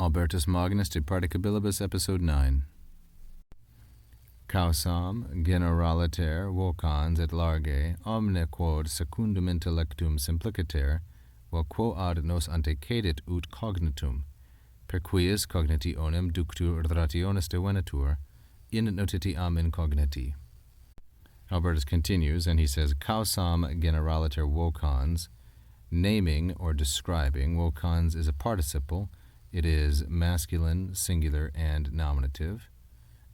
Albertus Magnus de Praedicabilibus, Episode 9. Causam generaliter vocans et largae omne quod secundum intellectum simpliciter, vel quo ad nos antecedit ut cognitum, per quies cognitionem ductur rationis devenatur, in notitiam incogniti. Albertus continues, and he says, Causam generaliter vocans, naming or describing. Vocans is a participle. It is masculine, singular, and nominative.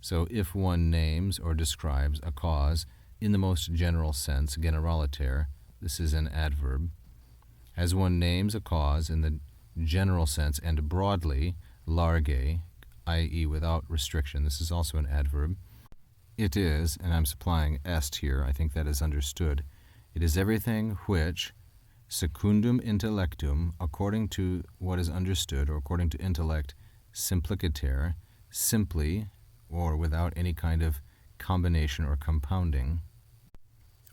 So if one names or describes a cause in the most general sense, generaliter, this is an adverb. As one names a cause in the general sense and broadly, largae, i.e. without restriction, this is also an adverb. It is, and I'm supplying est here, I think that is understood, it is everything which secundum intellectum, according to what is understood, or according to intellect, simpliciter, simply, or without any kind of combination or compounding,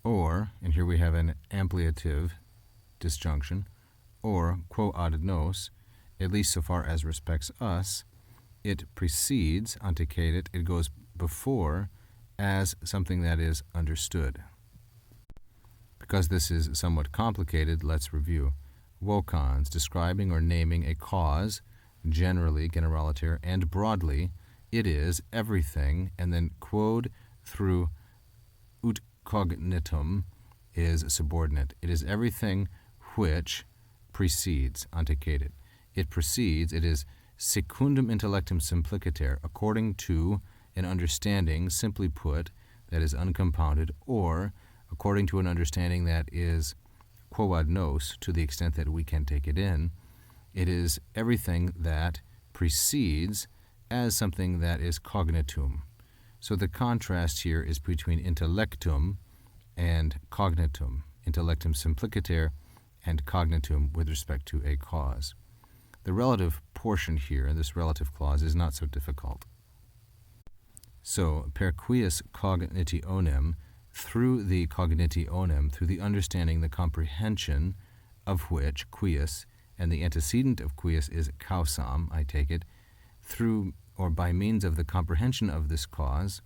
or, and here we have an ampliative disjunction, or quo ad nos, at least so far as respects us, it precedes, antecedit, it goes before, as something that is understood. Because this is somewhat complicated, let's review. Vocans, describing or naming a cause, generally, generaliter, and broadly, it is everything, and then quod through ut cognitum is subordinate. It is everything which precedes, antecedit. It precedes, it is secundum intellectum simpliciter, according to an understanding, simply put, that is uncompounded, or according to an understanding that is quo ad nos, to the extent that we can take it in. It is everything that precedes as something that is cognitum. So the contrast here is between intellectum and cognitum, intellectum simpliciter and cognitum with respect to a cause. The relative portion here, this relative clause, is not so difficult. So, per quies cognitionem, through the cognitionem, through the understanding, the comprehension of which, quies, and the antecedent of quies is causam, I take it, through or by means of the comprehension of this cause,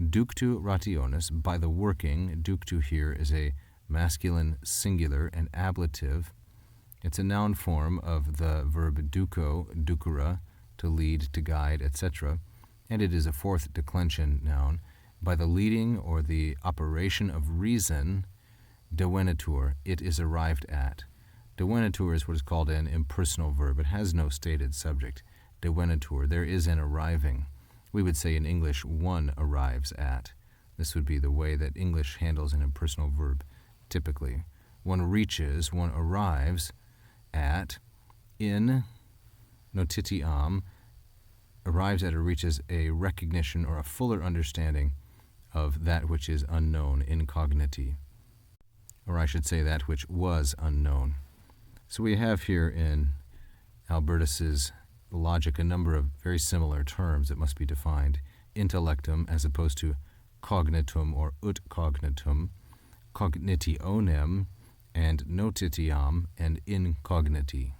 ductu rationis, by the working, ductu here is a masculine singular and ablative. It's a noun form of the verb duco, ducere, to lead, to guide, etc., and it is a fourth declension noun. By the leading or the operation of reason, devenatur, it is arrived at. Devenatur is what is called an impersonal verb. It has no stated subject. Devenatur, there is an arriving. We would say in English, one arrives at. This would be the way that English handles an impersonal verb, typically. One reaches, one arrives at, in notitiam, arrives at or reaches a recognition or a fuller understanding of that which is unknown, incogniti, or I should say that which was unknown. So we have here in Albertus's logic a number of very similar terms that must be defined. Intellectum as opposed to cognitum or ut cognitum, cognitionem and notitiam and incogniti.